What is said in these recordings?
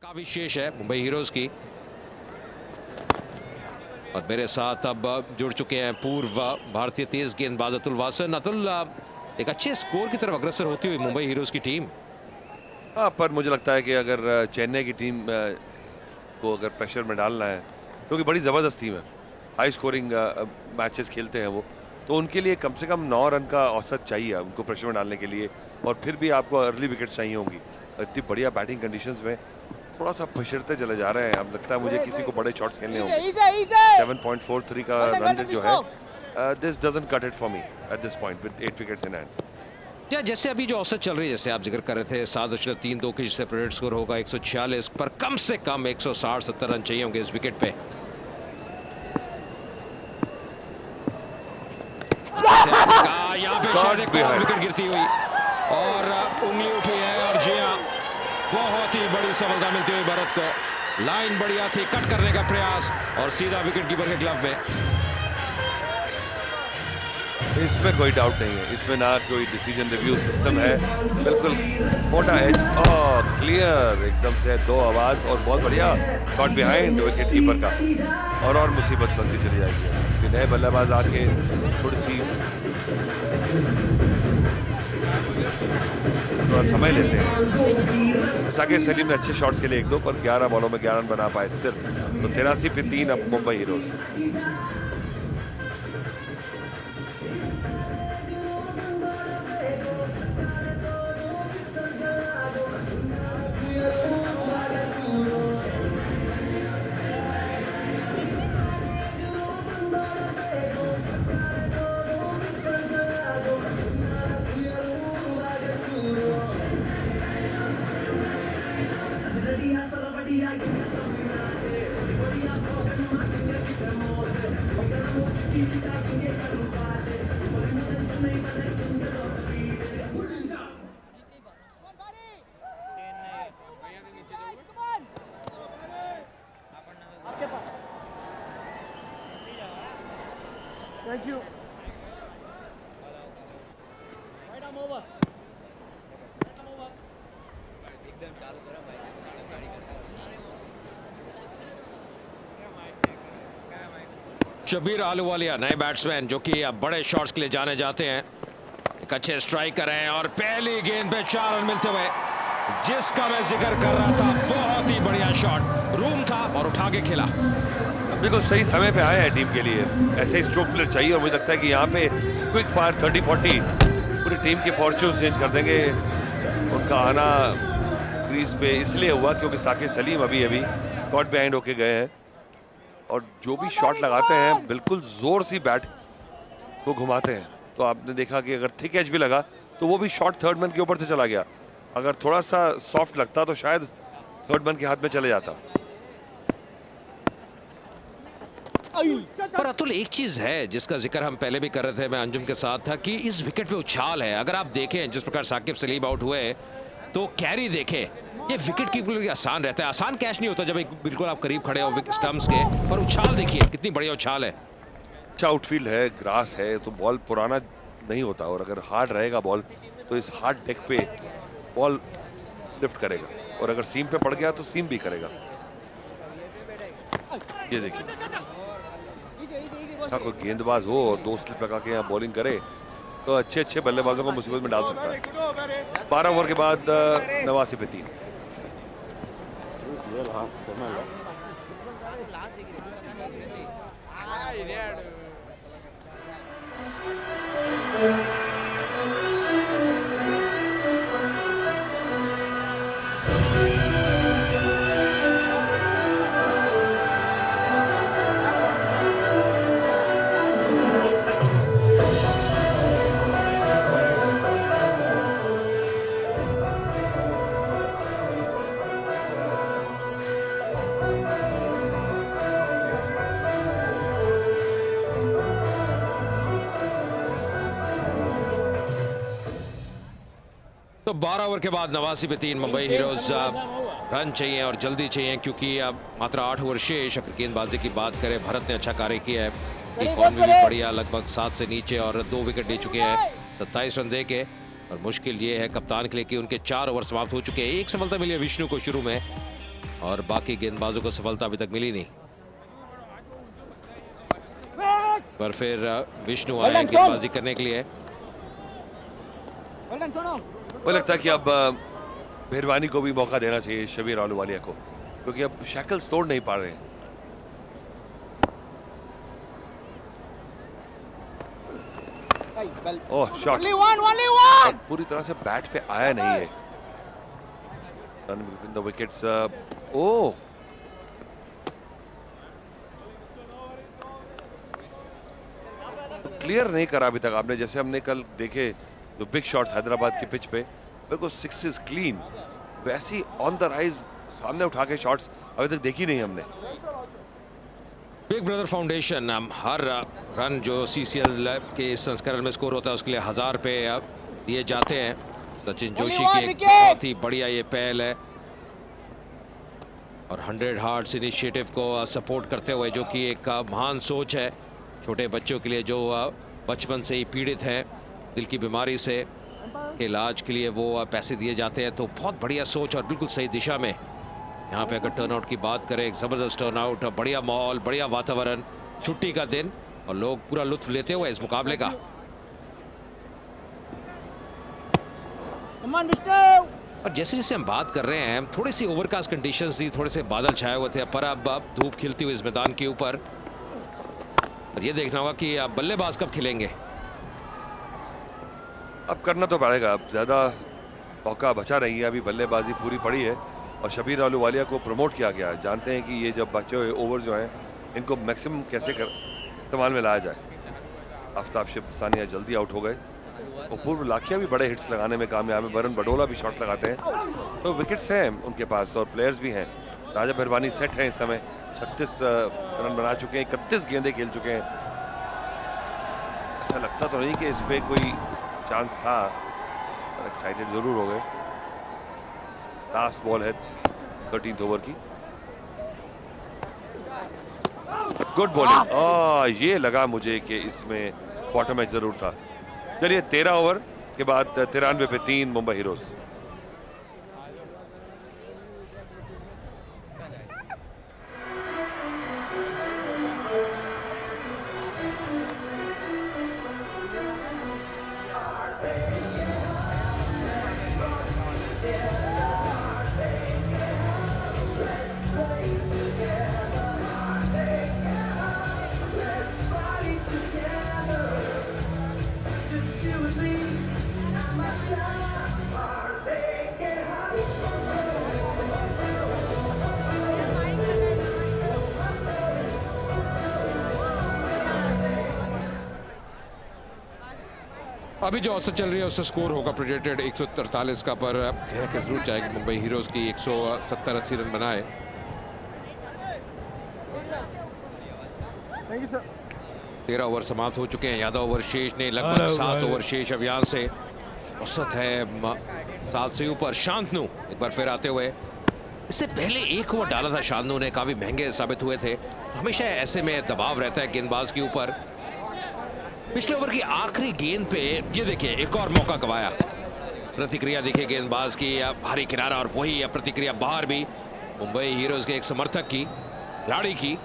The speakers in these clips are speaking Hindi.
काफी शेष है मुंबई हीरोज की। और मेरे साथ अब जुड़ चुके हैं पूर्व भारतीय तेज गेंदबाज अतुल वासन। अतुल, एक अच्छे स्कोर की तरफ अग्रसर होती हुई मुंबई हीरोज की टीम। हाँ, पर मुझे लगता है कि अगर चेन्नई की टीम को अगर प्रेशर में डालना है, क्योंकि बड़ी ज़बरदस्त टीम है, हाई स्कोरिंग मैचेस खेलते हैं वो, तो उनके लिए कम से कम 9 रन का औसत चाहिए उनको प्रेशर में डालने के लिए। और फिर भी आपको अर्ली विकेट्स चाहिए होंगी। इतनी बढ़िया बैटिंग कंडीशंस में थोड़ा सा फिसलते चले जा रहे हैं। अब लगता है मुझे किसी को बड़े शॉट्स खेलने होंगे। 7.43 का रन रेट जो है, this doesn't cut it for me at this point with 8 wickets in hand. क्या जैसे अभी जो औसत चल रही है, जैसे आप जिक्र कर रहे थे 7.32 के जिससे प्रेडिक्ट स्कोर होगा 146 पर कम से कम 160-70 रन चाहिए होंगे इस विकेट पे। यहाँ पे शायद एक और विकेट गिरती हुई और उंगली उठी है। और जी हाँ, बहुत ही बड़ी सफलता मिलती हुई भारत को। लाइन बढ़िया थी, कट करने का प्रयास और सीधा विकेट कीपर के ग्लव में। इसमें कोई डाउट नहीं है, इसमें ना कोई डिसीजन रिव्यू सिस्टम है, बिल्कुल मोटा एज और क्लियर एकदम से 2 आवाज और बहुत बढ़िया शॉट बिहाइंड विकेट कीपर का। और मुसीबत बनती चली जाएगी कि नए बल्लेबाज आके थोड़ी सी थोड़ा समय लेते हैं। साकिब सलीम ने अच्छे शॉट्स के लिए 1-2 पर 11 बॉलों में 11 रन बना पाए सिर्फ। तो 83 पे 3 अब Mumbai heroes. Thank you. Right arm over. Right arm over. एकदम चालू करा भाई, गाड़ी करता। शबीर आलूवालिया नए बैट्समैन जो कि अब बड़े शॉट्स के लिए जाने जाते हैं। एक अच्छे स्ट्राइकर हैं और पहली गेंद पे 4 रन मिलते हुए जिसका मैं जिक्र कर रहा था, बहुत ही बढ़िया शॉट, रूम था और उठा के खेला। बिल्कुल सही समय पे आए हैं टीम के लिए, ऐसे ही स्ट्रोक प्लेयर चाहिए। और मुझे लगता है कि यहाँ पे क्विक फायर 30-40 पूरी टीम के फॉर्च्यून चेंज कर देंगे। उनका आना क्रीज पे इसलिए हुआ क्योंकि साकिब सलीम अभी कॉट बिहाइंड होके गए हैं और जो भी शॉट लगाते हैं बिल्कुल जोर सी बैट को घुमाते हैं। तो आपने देखा कि अगर थिक एज भी लगा तो वो भी शॉट थर्ड मैन के ऊपर से चला गया। अगर थोड़ा सा सॉफ्ट लगता तो शायद थर्ड मैन के हाथ में चले जाता। पर अतुल, एक चीज है जिसका जिक्र हम पहले भी कर रहे थे, मैं अंजुम के साथ था, कि इस विकेट पे उछाल है। अगर आप देखें जिस प्रकार साकिब सलीम आउट हुए तो कैरी देखें, ये विकेट कीपर आसान रहता है। आसान कैच नहीं होता जब बिल्कुल आप करीब खड़े हो स्टंप्स के, पर उछाल देखिए कितनी बढ़िया उछाल है। अच्छा आउटफील्ड है, ग्रास है, तो बॉल पुराना नहीं होता और अगर हार्ड रहेगा बॉल तो इस हार्ड डेक पे बॉल लिफ्ट करेगा और अगर सीम पे पड़ गया तो सीम भी करेगा। ये देखिए, कोई गेंदबाज हो और 2 स्लिप लगा के यहाँ बॉलिंग करे तो अच्छे बल्लेबाजों को मुसीबत में डाल सकता है। 12 ओवर के बाद 89 पे 3। तो 12 ओवर के बाद 89 पे 3 मुंबई हीरोज। रन चाहिए और जल्दी चाहिए क्योंकि अब मात्र 8 ओवर शेष। अगर गेंदबाजी की बात करें, भारत ने अच्छा कार्य किया है, इकॉनमी भी बढ़िया, लगभग 7 से नीचे और 2 विकेट ले चुके हैं 27 रन दे के। और मुश्किल ये है कप्तान के लिए कि उनके 4 ओवर समाप्त हो चुके हैं। एक सफलता मिली है विष्णु को शुरू में, और बाकी गेंदबाजों को सफलता अभी तक मिली नहीं। पर फिर विष्णु आए गेंदबाजी करने के लिए। मुझे लगता है कि अब भेरवानी को भी मौका देना चाहिए, शबीर आहलूवालिया को, क्योंकि अब शैकल्स तोड़ नहीं पा रहे हैं। ओह शॉट, पूरी तरह से बैट पे आया नहीं है। Run between the wickets. Oh clear नहीं करा अभी तक आपने, जैसे हमने कल देखे जो बिग शॉट्स हैदराबाद की पिच पे, बिल्कुल सिक्सेस क्लीन, वैसी ऑन द राइज सामने उठा के शॉट्स अभी तक देखी नहीं हमने। बिग ब्रदर फाउंडेशन, हर रन जो सीसीएल के इस संस्करण में स्कोर होता है उसके लिए 1000 रुपए दिए जाते हैं। सचिन जोशी की एक बहुत ही बढ़िया ये पहल है और 100 हार्ट्स इनिशिएटिव को सपोर्ट करते हुए, जो कि एक महान सोच है छोटे बच्चों के लिए जो बचपन से ही पीड़ित हैं दिल की बीमारी से, के इलाज के लिए वो पैसे दिए जाते हैं। तो बहुत बढ़िया सोच और बिल्कुल सही दिशा में। यहाँ पे अगर टर्नआउट की बात करें, एक जबरदस्त टर्नआउट, बढ़िया माहौल, बढ़िया वातावरण, छुट्टी का दिन और लोग पूरा लुत्फ लेते हुए इस मुकाबले का। और जैसे जैसे हम बात कर रहे हैं, थोड़ी सी ओवरकास्ट कंडीशंस थी, थोड़े से बादल छाए हुए थे, पर अब धूप खिलती हुई इस मैदान के ऊपर। और ये देखना होगा कि अब बल्लेबाज कब खिलेंगे। अब करना तो पड़ेगा, अब ज्यादा मौका बचा नहीं है, अभी बल्लेबाजी पूरी पड़ी है और शबीर आहलूवालिया को प्रमोट किया गया है। जानते हैं कि ये जब बचे हुए ओवर जो हैं इनको मैक्सिमम कैसे इस्तेमाल में लाया जाए। आफ्ताब शिफ्तानिया जल्दी आउट हो गए और पूर्व लाखिया भी बड़े हिट्स लगाने में कामयाब है। वरुण बडोला भी शॉट्स लगाते हैं, तो विकेट्स हैं उनके पास और प्लेयर्स भी हैं। राजा भेरवानी सेट हैं इस समय, 36 रन बना चुके हैं, 31 गेंदें खेल चुके हैं। ऐसा लगता तो नहीं कि इस पे कोई चांस था, और एक्साइटेड जरूर हो गए। लास्ट बॉल है 13th ओवर की। गुड बॉलिंग, ये लगा मुझे कि इसमें बॉटम एज जरूर था। चलिए 13 ओवर के बाद 93 पे 3 मुंबई हीरोज। अभी जो औसत चल रही है उससे स्कोर होगा प्रोजेक्टेड 143 का, पर कहना कि जरूर चाहेगी मुंबई हीरोज की 170-80 रन बनाए। 13 ओवर समाप्त हो चुके हैं, यादव ओवर शेष ने लगभग 7 ओवर शेष अब यहाँ से औसत है 7 से ऊपर। शांतनु एक बार फिर आते हुए, इससे पहले 1 ओवर डाला था शांतनु ने, काफी महंगे साबित हुए थे। हमेशा ऐसे में दबाव रहता है गेंदबाज के ऊपर। पिछले ओवर की आखिरी गेंद पे ये देखिए एक और मौका गवाया। प्रतिक्रिया देखिए गेंदबाज की, भारी किनारा और वही प्रतिक्रिया बाहर भी मुंबई हीरोज के एक समर्थक की, खिलाड़ी की।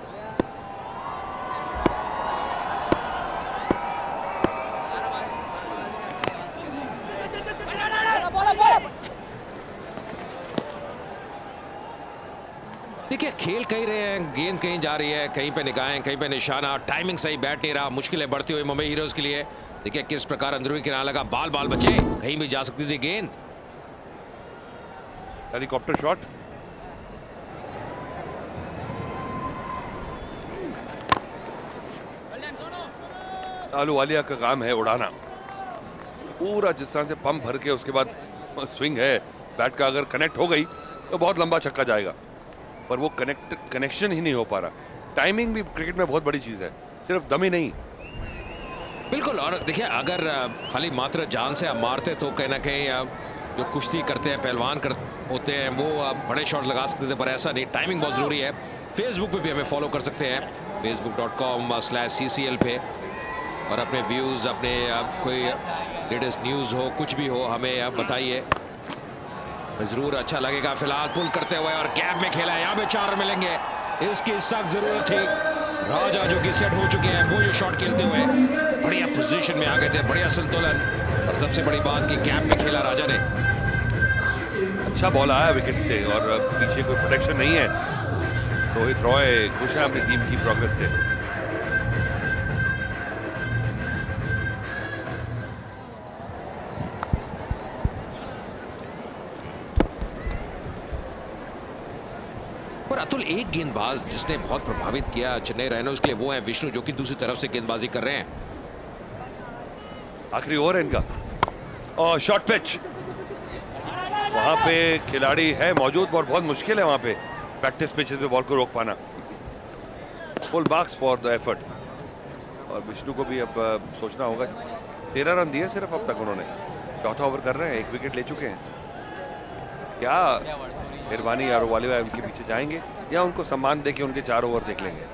देखिए खेल कहीं रहे हैं, गेंद कहीं जा रही है, कहीं पे निगाहें, कहीं पे निशाना, टाइमिंग सही बैठ नहीं रहा, मुश्किलें बढ़ती हुई मुंबई हीरोज के लिए। देखिए किस प्रकार अंदरूनी किनारा लगा, बाल बाल बचे, कहीं भी जा सकती थी गेंद। हेलीकॉप्टर शॉट, आहलूवालिया का काम है उड़ाना पूरा, जिस तरह से पंप भर के उसके बाद स्विंग है बैट का, अगर कनेक्ट हो गई तो बहुत लंबा छक्का जाएगा, पर वो कनेक्शन ही नहीं हो पा रहा। टाइमिंग भी क्रिकेट में बहुत बड़ी चीज है, सिर्फ दम ही नहीं। बिल्कुल, और देखिए अगर खाली मात्र जान से आप मारते तो कहीं ना कहीं जो कुश्ती करते हैं पहलवान होते हैं वो बड़े शॉट लगा सकते थे, पर ऐसा नहीं, टाइमिंग बहुत जरूरी है। फेसबुक पे भी हमें फॉलो कर सकते हैं, facebook.com/CCL पे, और अपने व्यूज, अपने कोई लेटेस्ट न्यूज हो, कुछ भी हो, हमें बताइए। जरूर अच्छा लगेगा फिलहाल पुल करते हुए, और गैप में खेला है, यहाँ पे 4 मिलेंगे, इसकी सख्त जरूरत थी। राजा जो कि सेट हो चुके हैं, वो ये शॉट खेलते हुए बढ़िया पोजीशन में आ गए थे, बढ़िया संतुलन, और सबसे बड़ी बात कि गैप में खेला राजा ने। अच्छा बॉल आया विकेट से और पीछे कोई प्रोटेक्शन नहीं है। रोहित रॉय खुश है अपनी टीम की प्रोग्रेस से। पर अतुल, एक गेंदबाज जिसने बहुत प्रभावित किया चेन्नई राइनोज के लिए, वो है विष्णु, जो कि दूसरी तरफ से गेंदबाजी कर रहे हैं। आखिरी ओवर है इनका, और शॉर्ट पिच, वहां पे खिलाड़ी है मौजूद और बहुत मुश्किल है वहां पे प्रैक्टिस पिचेस पे बॉल को रोक पाना। Full marks for the effort. और विष्णु को भी अब सोचना होगा, 13 रन दिए सिर्फ अब तक उन्होंने, चौथा ओवर कर रहे हैं, 1 विकेट ले चुके हैं। क्या हिरवानी और वालीवा उनके पीछे जाएंगे या उनको सम्मान देके उनके 4 ओवर देख लेंगे?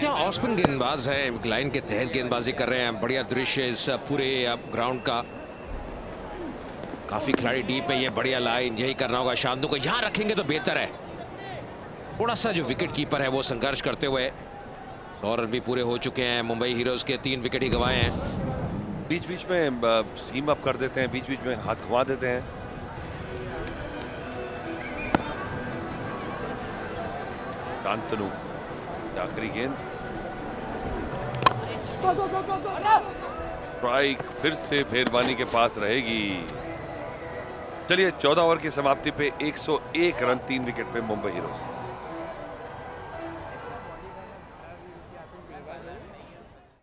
या ऑफ स्पिन गेंदबाज है, लाइन के तहत गेंदबाजी कर रहे हैं। बढ़िया दृश्य इस पूरे ग्राउंड का, काफी खिलाड़ी डीप है, ये बढ़िया लाइन, यही करना होगा शांतनु को, यहां रखेंगे तो बेहतर है। थोड़ा सा जो विकेट कीपर है वो संघर्ष करते हुए, 100 रन भी पूरे हो चुके हैं। मुंबई हीरोज के 3 विकेट ही गंवाए हैं। बीच बीच में सीम अप कर देते हैं, बीच बीच में हाथ घुमा देते हैं। शांतनु आखिरी गेंद, स्ट्राइक फिर से भेरवानी के पास रहेगी। चलिए 14 ओवर की समाप्ति पे 101 रन 3 विकेट पे मुंबई हीरोज।